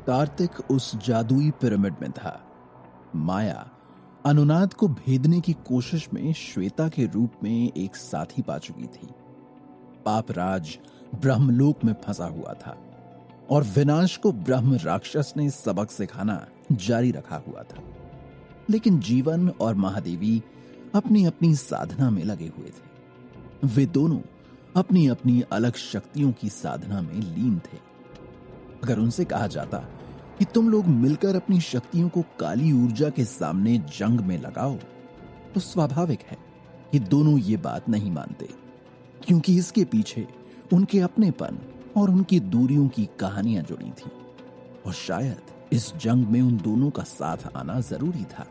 कार्तिक उस जादुई पिरामिड में था। माया अनुनाद को भेदने की कोशिश में श्वेता के रूप में एक साथी पा चुकी थी। पापराज ब्रह्मलोक में फंसा हुआ था और विनाश को ब्रह्म राक्षस ने सबक सिखाना जारी रखा हुआ था। लेकिन जीवन और महादेवी अपनी अपनी साधना में लगे हुए थे। वे दोनों अपनी अपनी अलग शक्तियों की साधना में लीन थे। अगर उनसे कहा जाता कि तुम लोग मिलकर अपनी शक्तियों को काली ऊर्जा के सामने जंग में लगाओ, तो स्वाभाविक है कि दोनों ये बात नहीं मानते, क्योंकि इसके पीछे उनके अपनेपन और उनकी दूरियों की कहानियां जुड़ी थीं। और शायद इस जंग में उन दोनों का साथ आना जरूरी था।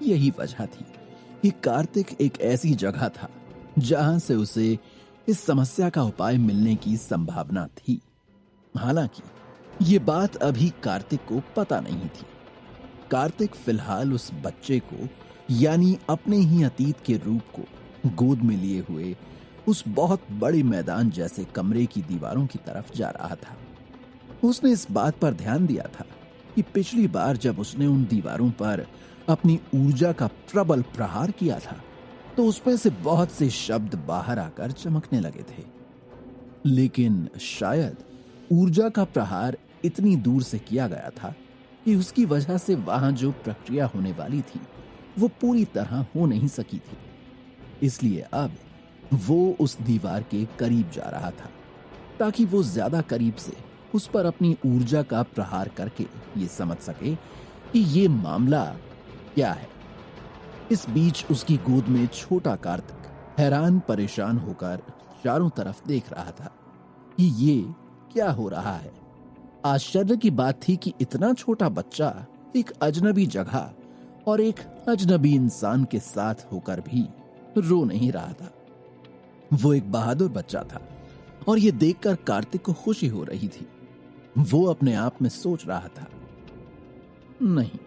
यही वजह थी कि कार्तिक एक ऐसी जगह था जहां से उसे इस समस्या का उपाय मिलने की संभावना थी। हालांकि ये बात अभी कार्तिक को पता नहीं थी। कार्तिक फिलहाल उस बच्चे को, यानी अपने ही अतीत के रूप को गोद में लिए हुए उस बहुत बड़े मैदान जैसे कमरे की दीवारों की तरफ जा रहा था। उसने इस बात पर ध्यान दिया था कि पिछली बार जब उसने उन दीवारों पर अपनी ऊर्जा का प्रबल प्रहार किया था, तो उसमें से बहुत से शब्द बाहर आकर चमकने लगे थे। लेकिन शायद ऊर्जा का प्रहार इतनी दूर से किया गया था कि उसकी वजह से वहां जो प्रक्रिया होने वाली थी वो पूरी तरह हो नहीं सकी थी। इसलिए अब वो उस दीवार के करीब जा रहा था ताकि वो ज्यादा करीब से उस पर अपनी ऊर्जा का प्रहार करके ये समझ सके कि ये मामला क्या है। इस बीच उसकी गोद में छोटा कार्तिक हैरान परेशान होकर चारों तरफ देख रहा था कि ये क्या हो रहा है। आश्चर्य की बात थी कि इतना छोटा बच्चा एक अजनबी जगह और एक अजनबी इंसान के साथ होकर भी रो नहीं रहा था। वो एक बहादुर बच्चा था और ये देखकर कार्तिक को खुशी हो रही थी। वो अपने आप में सोच रहा था, नहीं,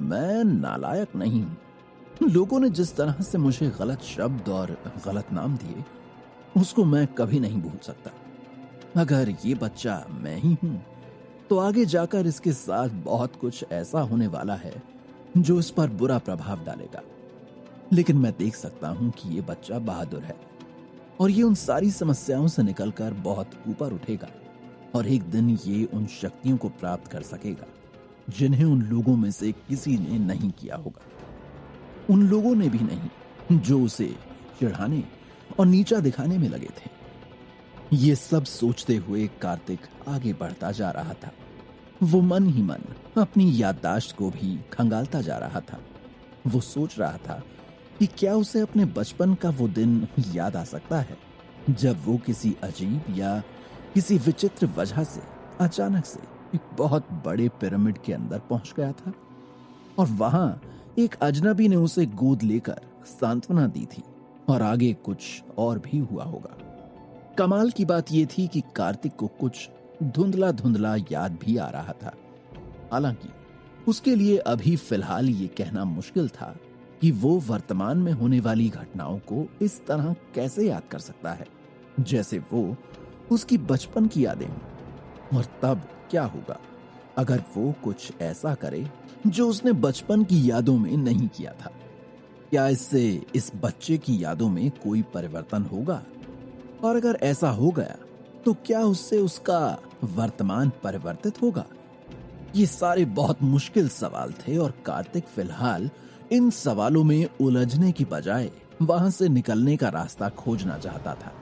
मैं नालायक नहीं हूं। लोगों ने जिस तरह से मुझे गलत शब्द और गलत नाम दिए, उसको मैं कभी नहीं भूल सकता। अगर ये बच्चा मैं ही हूं, तो आगे जाकर इसके साथ बहुत कुछ ऐसा होने वाला है जो इस पर बुरा प्रभाव डालेगा। लेकिन मैं देख सकता हूं कि ये बच्चा बहादुर है और ये उन सारी समस्याओं से निकलकर बहुत ऊपर उठेगा और एक दिन ये उन शक्तियों को प्राप्त कर सकेगा जिन्हें उन लोगों में से किसी ने नहीं किया होगा। उन लोगों ने भी नहीं जो उसे चिढ़ाने और नीचा दिखाने में लगे थे। ये सब सोचते हुए कार्तिक आगे बढ़ता जा रहा था। वो मन ही मन अपनी याददाश्त को भी खंगालता जा रहा था। वो सोच रहा था कि क्या उसे अपने बचपन का वो दिन याद आ सकता है जब वो किसी अजीब या किसी विचित्र वजह से अचानक से एक बहुत बड़े पिरामिड के अंदर पहुंच गया था और वहां एक अजनबी ने उसे गोद लेकर सांत्वना दी थी और आगे कुछ और भी हुआ होगा। कमाल की बात यह थी कि कार्तिक को कुछ धुंधला धुंधला याद भी आ रहा था। हालांकि उसके लिए अभी फिलहाल ये कहना मुश्किल था कि वो वर्तमान में होने वाली घटनाओं को इस तरह कैसे याद कर सकता है जैसे वो उसकी बचपन की यादें हों। और तब क्या होगा अगर वो कुछ ऐसा करे जो उसने बचपन की यादों में नहीं किया था? क्या इससे इस बच्चे की यादों में कोई परिवर्तन होगा? और अगर ऐसा हो गया तो क्या उससे उसका वर्तमान परिवर्तित होगा? ये सारे बहुत मुश्किल सवाल थे और कार्तिक फिलहाल इन सवालों में उलझने की बजाय वहां से निकलने का रास्ता खोजना चाहता था।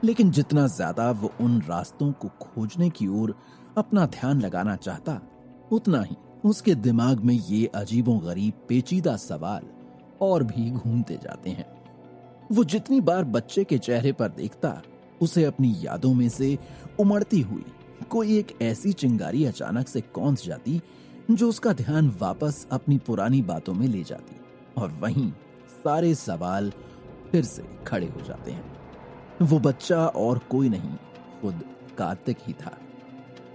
लेकिन जितना ज्यादा वो उन रास्तों को खोजने की ओर अपना ध्यान लगाना चाहता, उतना ही उसके दिमाग में ये अजीबोगरीब पेचीदा सवाल और भी घूमते जाते हैं। वो जितनी बार बच्चे के चेहरे पर देखता, उसे अपनी यादों में से उमड़ती हुई कोई एक ऐसी चिंगारी अचानक से कौंध जाती जो उसका ध्यान वापस अपनी पुरानी बातों में ले जाती और वहीं सारे सवाल फिर से खड़े हो जाते हैं। वो बच्चा और कोई नहीं, खुद कार्तिक ही था।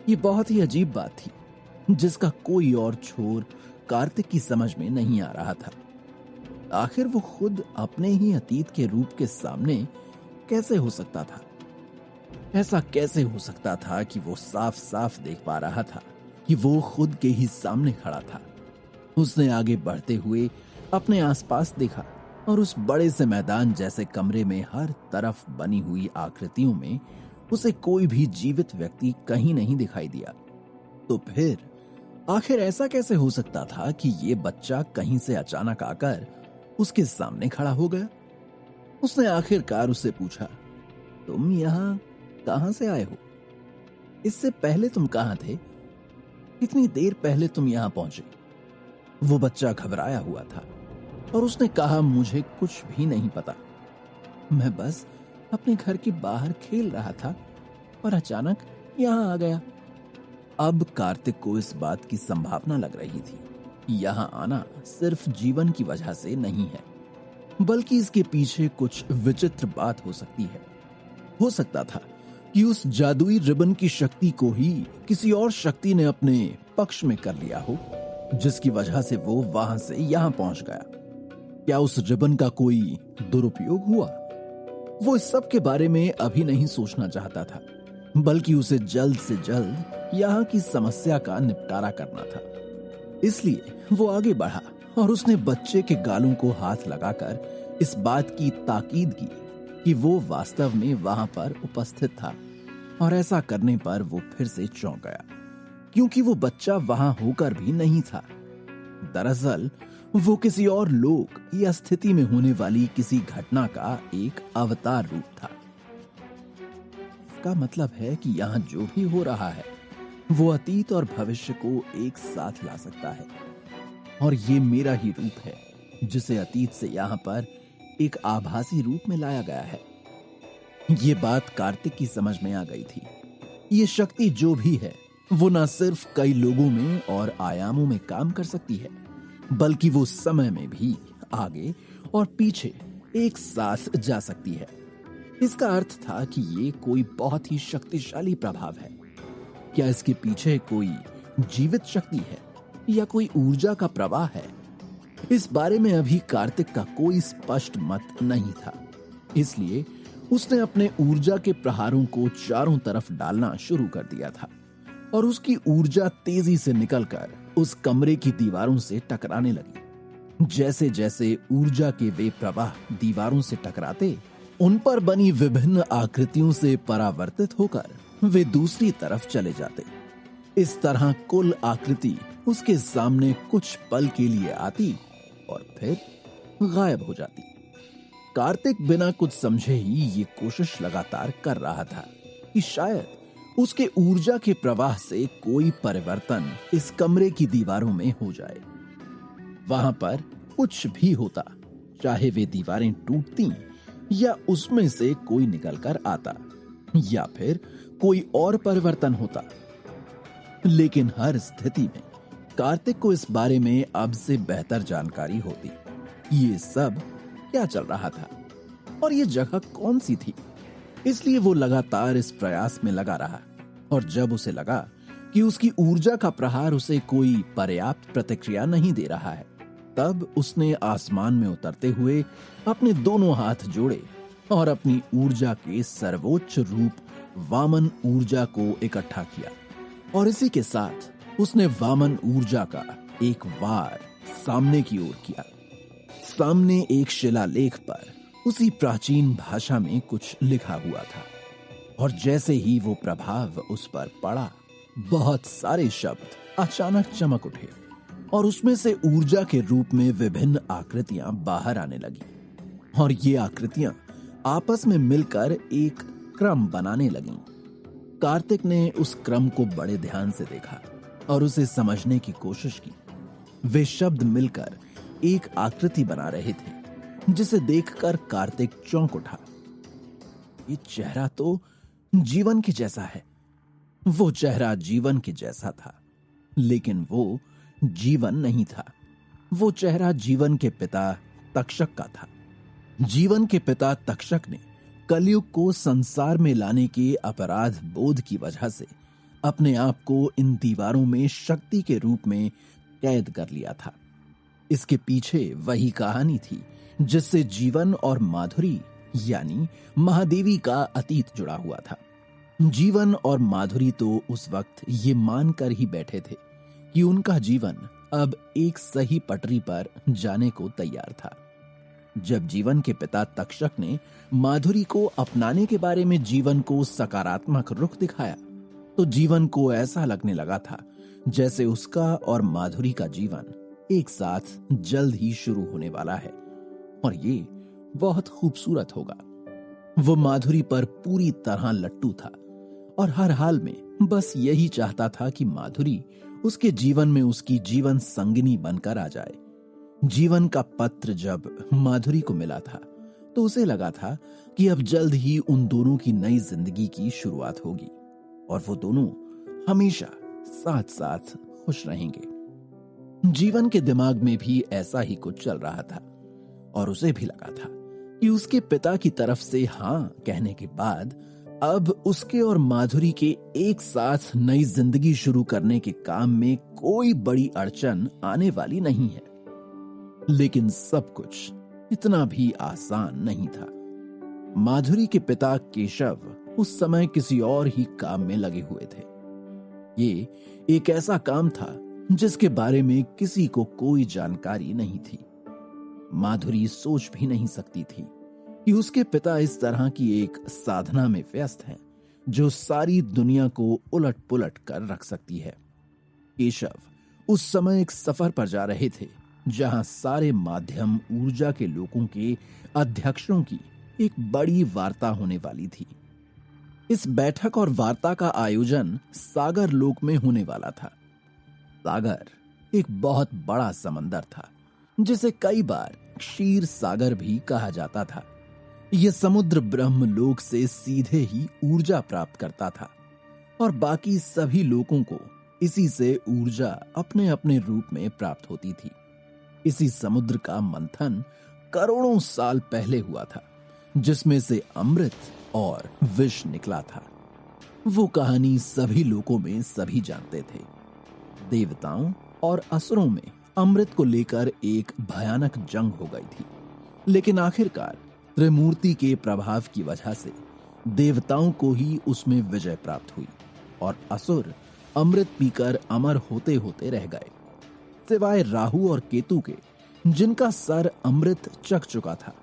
ये बहुत ही अजीब बात थी जिसका कोई और छोर कार्तिक की समझ में नहीं आ रहा था। आखिर वो खुद अपने ही अतीत के रूप के सामने कैसे हो सकता था? ऐसा कैसे हो सकता था कि वो साफ साफ देख पा रहा था कि वो खुद के ही सामने खड़ा था। उसने आगे बढ़ते हुए अपने आसपास देखा और उस बड़े से मैदान जैसे कमरे में हर तरफ बनी हुई आकृतियों में उसे कोई भी जीवित व्यक्ति कहीं नहीं दिखाई दिया। तो फिर आखिर ऐसा कैसे हो सकता था कि ये बच्चा कहीं से अचानक आकर उसके सामने खड़ा हो गया? उसने आखिरकार उससे पूछा, तुम यहां कहां से आए हो? इससे पहले तुम कहां थे? कितनी देर पहले तुम यहां पहुंचे? वो बच्चा घबराया हुआ था और उसने कहा, मुझे कुछ भी नहीं पता। मैं बस अपने घर के बाहर खेल रहा था और अचानक यहां आ गया। अब कार्तिक को इस बात की संभावना लग रही थी कि यहां आना सिर्फ जीवन की वजह से नहीं है, बल्कि इसके पीछे कुछ विचित्र बात हो सकती है। हो सकता था कि उस जादुई रिबन की शक्ति को ही किसी और शक्ति ने अपने पक्ष में कर लिया हो, जिसकी वजह से वो वहां से यहां पहुंच गया। क्या उस रिबन का कोई दुरुपयोग हुआ? वो इस सब के बारे में अभी नहीं सोचना चाहता था, बल्कि उसे जल्द से जल्द यहाँ की समस्या का निपटारा करना था। इसलिए वो आगे बढ़ा और उसने बच्चे के गालों को हाथ लगाकर इस बात की ताकीद की कि वो वास्तव में वहां पर उपस्थित था। और ऐसा करने पर वो फिर से चौंक गया, क्योंकि वो बच्चा वहां होकर भी नहीं था। दरअसल वो किसी और लोक या स्थिति में होने वाली किसी घटना का एक अवतार रूप था। इसका मतलब है कि यहां जो भी हो रहा है वो अतीत और भविष्य को एक साथ ला सकता है, और ये मेरा ही रूप है जिसे अतीत से यहां पर एक आभासी रूप में लाया गया है। ये बात कार्तिक की समझ में आ गई थी। ये शक्ति जो भी है वो न सिर्फ कई लोगों में और आयामों में काम कर सकती है, बल्कि वो समय में भी आगे और पीछे एक साथ जा सकती है। इसका अर्थ था कि ये कोई बहुत ही शक्तिशाली प्रभाव है। क्या इसके पीछे कोई जीवित शक्ति है या कोई ऊर्जा का प्रवाह है? इस बारे में अभी कार्तिक का कोई स्पष्ट मत नहीं था। इसलिए उसने अपने ऊर्जा के प्रहारों को चारों तरफ डालना शुरू कर दिया था और उसकी ऊर्जा तेजी से निकलकर उस कमरे की दीवारों से टकराने लगी। जैसे जैसे ऊर्जा के वे प्रवाह दीवारों से टकराते, उन पर बनी विभिन्न आकृतियों से परावर्तित होकर वे दूसरी तरफ चले जाते। इस तरह कुल आकृति उसके सामने कुछ पल के लिए आती और फिर गायब हो जाती। कार्तिक बिना कुछ समझे ही ये कोशिश लगातार कर रहा था कि शायद उसके ऊर्जा के प्रवाह से कोई परिवर्तन इस कमरे की दीवारों में हो जाए। वहां पर कुछ भी होता, चाहे वे दीवारें टूटती या उसमें से कोई निकलकर आता या फिर कोई और परिवर्तन होता, लेकिन हर स्थिति में कार्तिक को इस बारे में अब से बेहतर जानकारी होती। ये सब क्या चल रहा था और ये जगह कौन सी थी? इसलिए वो लगातार इस प्रयास में लगा रहा, और जब उसे लगा कि उसकी ऊर्जा का प्रहार उसे कोई पर्याप्त प्रतिक्रिया नहीं दे रहा है, तब उसने आसमान में उतरते हुए अपने दोनों हाथ जोड़े और अपनी ऊर्जा के सर्वोच्च रूप वामन ऊर्जा को इकट्ठा किया। और इसी के साथ उसने वामन ऊर्जा का एक वार सामने की ओर किया। सामने एक शिलालेख पर उसी प्राचीन भाषा में कुछ लिखा हुआ था, और जैसे ही वो प्रभाव उस पर पड़ा, बहुत सारे शब्द अचानक चमक उठे और उसमें से ऊर्जा के रूप में विभिन्न आकृतियां बाहर आने लगी, और ये आकृतियां आपस में मिलकर एक क्रम बनाने लगीं। कार्तिक ने उस क्रम को बड़े ध्यान से देखा और उसे समझने की कोशिश की। वे शब्द मिलकर एक आकृति बना रहे थे, जिसे देखकर कार्तिक चौंक उठा। ये चेहरा तो जीवन के जैसा है। वो चेहरा जीवन के जैसा था, लेकिन वो जीवन नहीं था। वो चेहरा जीवन के पिता तक्षक का था। जीवन के पिता तक्षक ने कलयुग को संसार में लाने के अपराध बोध की वजह से अपने आप को इन दीवारों में शक्ति के रूप में कैद कर लिया था। इसके पीछे वही कहानी थी जिससे जीवन और माधुरी यानी महादेवी का अतीत जुड़ा हुआ था। जीवन और माधुरी तो उस वक्त ये मानकर ही बैठे थे कि उनका जीवन अब एक सही पटरी पर जाने को तैयार था। जब जीवन के पिता तक्षक ने माधुरी को अपनाने के बारे में जीवन को सकारात्मक रुख दिखाया, तो जीवन को ऐसा लगने लगा था जैसे उसका और माधुरी का जीवन एक साथ जल्द ही शुरू होने वाला है और ये बहुत खूबसूरत होगा। वो माधुरी पर पूरी तरह लट्टू था और हर हाल में बस यही चाहता था कि माधुरी उसके जीवन में उसकी जीवन संगिनी बनकर आ जाए। जीवन का पत्र जब माधुरी को मिला था तो उसे लगा था कि अब जल्द ही उन दोनों की नई जिंदगी की शुरुआत होगी और वो दोनों हमेशा साथ साथ खुश रहेंगे। जीवन के दिमाग में भी ऐसा ही कुछ चल रहा था और उसे भी लगा था कि उसके पिता की तरफ से हां कहने के बाद अब उसके और माधुरी के एक साथ नई जिंदगी शुरू करने के काम में कोई बड़ी अड़चन आने वाली नहीं है। लेकिन सब कुछ इतना भी आसान नहीं था। माधुरी के पिता केशव उस समय किसी और ही काम में लगे हुए थे। ये एक ऐसा काम था जिसके बारे में किसी को कोई जानकारी नहीं थी। माधुरी सोच भी नहीं सकती थी कि उसके पिता इस तरह की एक साधना में व्यस्त हैं जो सारी दुनिया को उलट पुलट कर रख सकती है। केशव उस समय एक सफर पर जा रहे थे जहां सारे माध्यम ऊर्जा के लोगों के अध्यक्षों की एक बड़ी वार्ता होने वाली थी। इस बैठक और वार्ता का आयोजन सागर लोक में होने वाला था। सागर एक बहुत बड़ा समंदर था जिसे कई बार क्षीर सागर भी कहा जाता था। यह समुद्र ब्रह्मलोक से सीधे ही ऊर्जा प्राप्त करता था और बाकी सभी लोगों को इसी से ऊर्जा अपने अपने रूप में प्राप्त होती थी। इसी समुद्र का मंथन करोड़ों साल पहले हुआ था जिसमें से अमृत और विष निकला था। वो कहानी सभी लोगों में सभी जानते थे। देवताओं और असुरों में अमृत को लेकर एक भयानक जंग हो गई थी, लेकिन आखिरकार त्रिमूर्ति के प्रभाव की वजह से देवताओं को ही उसमें विजय प्राप्त हुई और असुर अमृत पीकर अमर होते होते रह गए, सिवाय राहु और केतु के जिनका सर अमृत चख चुका था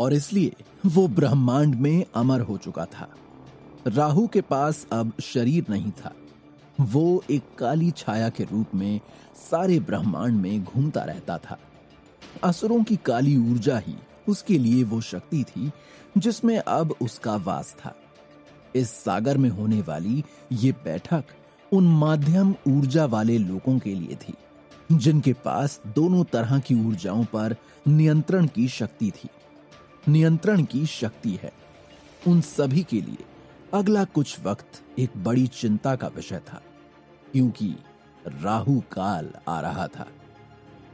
और इसलिए वो ब्रह्मांड में अमर हो चुका था। राहु के पास अब शरीर नहीं था। वो एक काली छाया के रूप में सारे ब्रह्मांड में घूमता रहता था। असुरों की काली ऊर्जा ही उसके लिए वो शक्ति थी जिसमें अब उसका वास था। इस सागर में होने वाली ये बैठक उन माध्यम ऊर्जा वाले लोगों के लिए थी जिनके पास दोनों तरह की ऊर्जाओं पर नियंत्रण की शक्ति थी। नियंत्रण की शक्ति है। उन सभी के लिए अगला कुछ वक्त एक बड़ी चिंता का विषय था, क्योंकि राहु काल आ रहा था।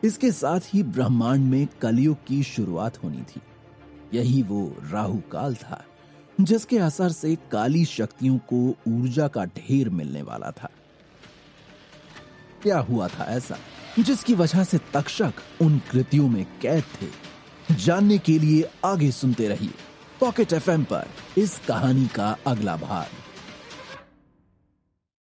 इसके साथ ही ब्रह्मांड में कलयुग की शुरुआत होनी थी। यही वो राहु काल था जिसके असर से काली शक्तियों को ऊर्जा का ढेर मिलने वाला था। क्या हुआ था ऐसा जिसकी वजह से तक्षक उन कृतियों में कैद थे? जानने के लिए आगे सुनते रहिए पॉकेट एफएम पर इस कहानी का अगला भाग।